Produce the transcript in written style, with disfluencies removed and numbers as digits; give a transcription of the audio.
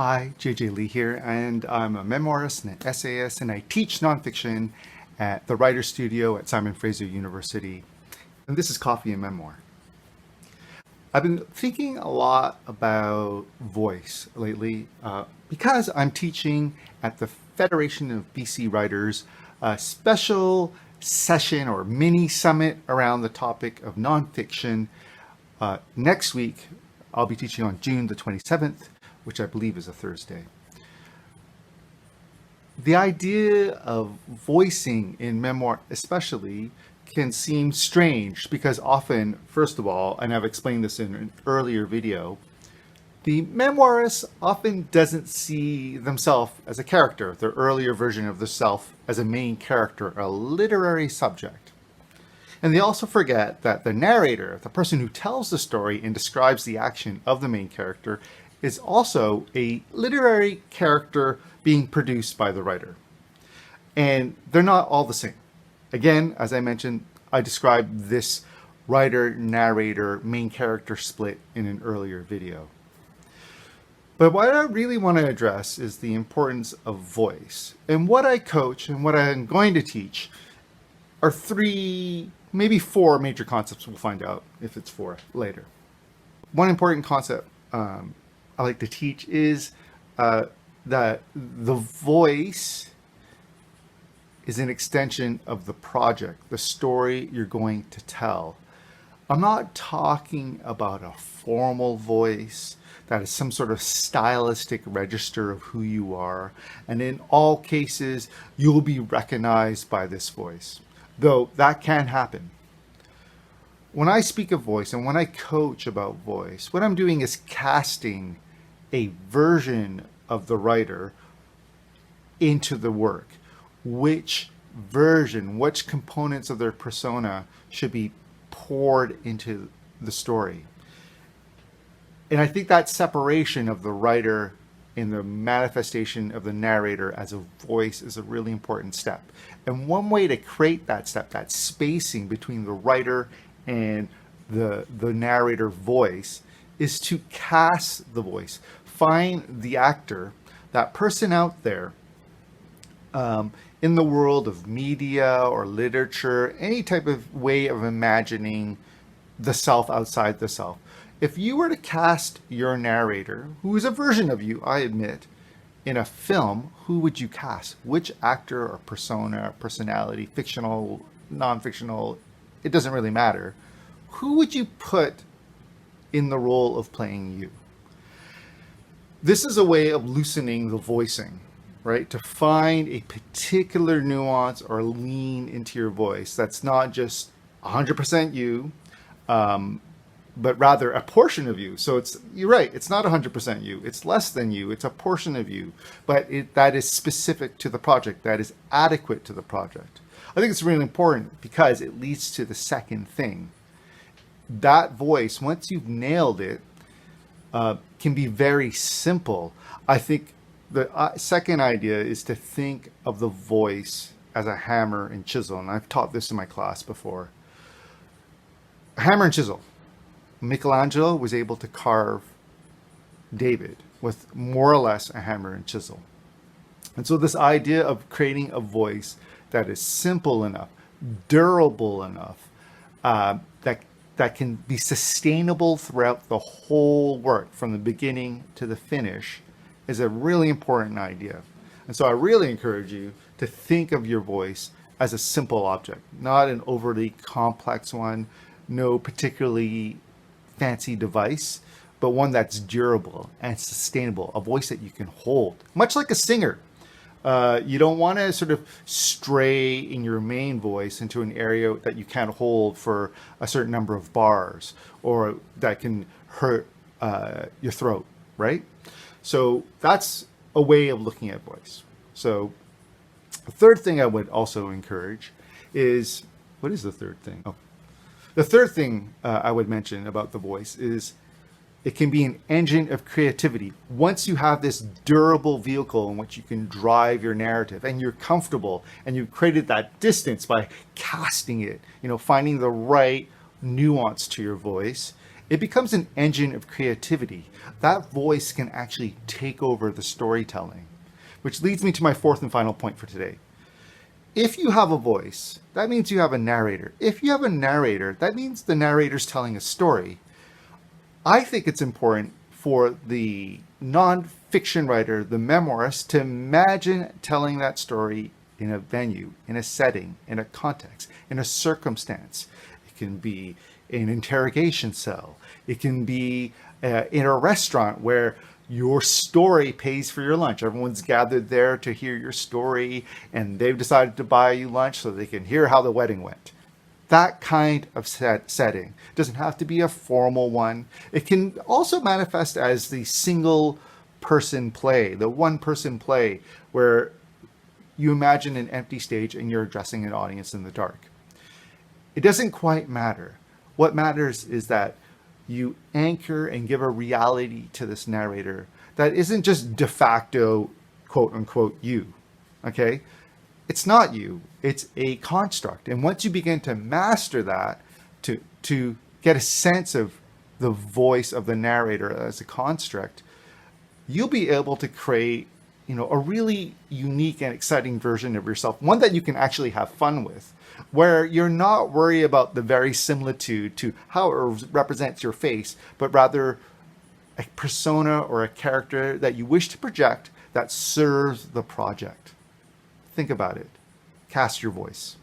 Hi, JJ Lee here, and I'm a memoirist and an essayist, and I teach nonfiction at the Writer Studio at Simon Fraser University. And this is Coffee and Memoir. I've been thinking a lot about voice lately because I'm teaching at the Federation of BC Writers a special session or mini summit around the topic of nonfiction. Next week, I'll be teaching on June the 27th, which I believe is a Thursday. The idea of voicing in memoir especially can seem strange because often, first of all, and I've explained this in an earlier video, the memoirist often doesn't see themselves as a character, their earlier version of the self as a main character, a literary subject. And they also forget that the narrator, the person who tells the story and describes the action of the main character, is also a literary character being produced by the writer. And they're not all the same. Again, as I mentioned, I described this writer-narrator main character split in an earlier video. But what I really want to address is the importance of voice. And what I coach and what I'm going to teach are three, maybe four major concepts. We'll find out if it's four later. One important concept I like to teach is that the voice is an extension of the project, the story you're going to tell. I'm not talking about a formal voice that is some sort of stylistic register of who you are, and in all cases, you will be recognized by this voice, though that can happen. When I speak of voice and when I coach about voice, what I'm doing is casting a version of the writer into the work. Which version, which components of their persona should be poured into the story. And I think that separation of the writer and the manifestation of the narrator as a voice is a really important step. And one way to create that step, that spacing between the writer and the narrator voice, is to cast the voice. Find the actor, that person out there in the world of media or literature, any type of way of imagining the self outside the self. If you were to cast your narrator, who is a version of you, I admit, in a film, who would you cast? Which actor or persona, personality, fictional, non-fictional, it doesn't really matter. Who would you put in the role of playing you? This is a way of loosening the voicing, right? To find a particular nuance or lean into your voice that's not just 100% you, but rather a portion of you. So you're right, it's not 100% you, it's less than you, it's a portion of you, but that is specific to the project, that is adequate to the project. I think it's really important because it leads to the second thing. That voice, once you've nailed it, can be very simple. I think the second idea is to think of the voice as a hammer and chisel. And I've taught this in my class before. A hammer and chisel. Michelangelo was able to carve David with more or less a hammer and chisel. And so this idea of creating a voice that is simple enough, durable enough, that can be sustainable throughout the whole work from the beginning to the finish is a really important idea. And so I really encourage you to think of your voice as a simple object, not an overly complex one, no particularly fancy device, but one that's durable and sustainable, a voice that you can hold, much like a singer. You don't want to sort of stray in your main voice into an area that you can't hold for a certain number of bars or that can hurt your throat, right? So that's a way of looking at voice. So the third thing I would also encourage is, what is the third thing? Oh, the third thing I would mention about the voice is it can be an engine of creativity. Once you have this durable vehicle in which you can drive your narrative and you're comfortable and you've created that distance by casting it, finding the right nuance to your voice, It becomes an engine of creativity. That voice can actually take over the storytelling, which leads me to my fourth and final point for today. If you have a voice, that means you have a narrator. If you have a narrator, that means the narrator's telling a story. I think it's important for the nonfiction writer, the memoirist, to imagine telling that story in a venue, in a setting, in a context, in a circumstance. It can be an interrogation cell. It can be in a restaurant where your story pays for your lunch. Everyone's gathered there to hear your story, and they've decided to buy you lunch so they can hear how the wedding went. That kind of setting doesn't have to be a formal one. It can also manifest as the single person play, the one person play, where you imagine an empty stage and you're addressing an audience in the dark. It doesn't quite matter. What matters is that you anchor and give a reality to this narrator that isn't just de facto, quote unquote, you. Okay? It's not you. It's a construct. And once you begin to master that, to get a sense of the voice of the narrator as a construct, you'll be able to create, a really unique and exciting version of yourself, one that you can actually have fun with, where you're not worried about the verisimilitude to how it represents your face, but rather a persona or a character that you wish to project that serves the project. Think about it. Cast your voice.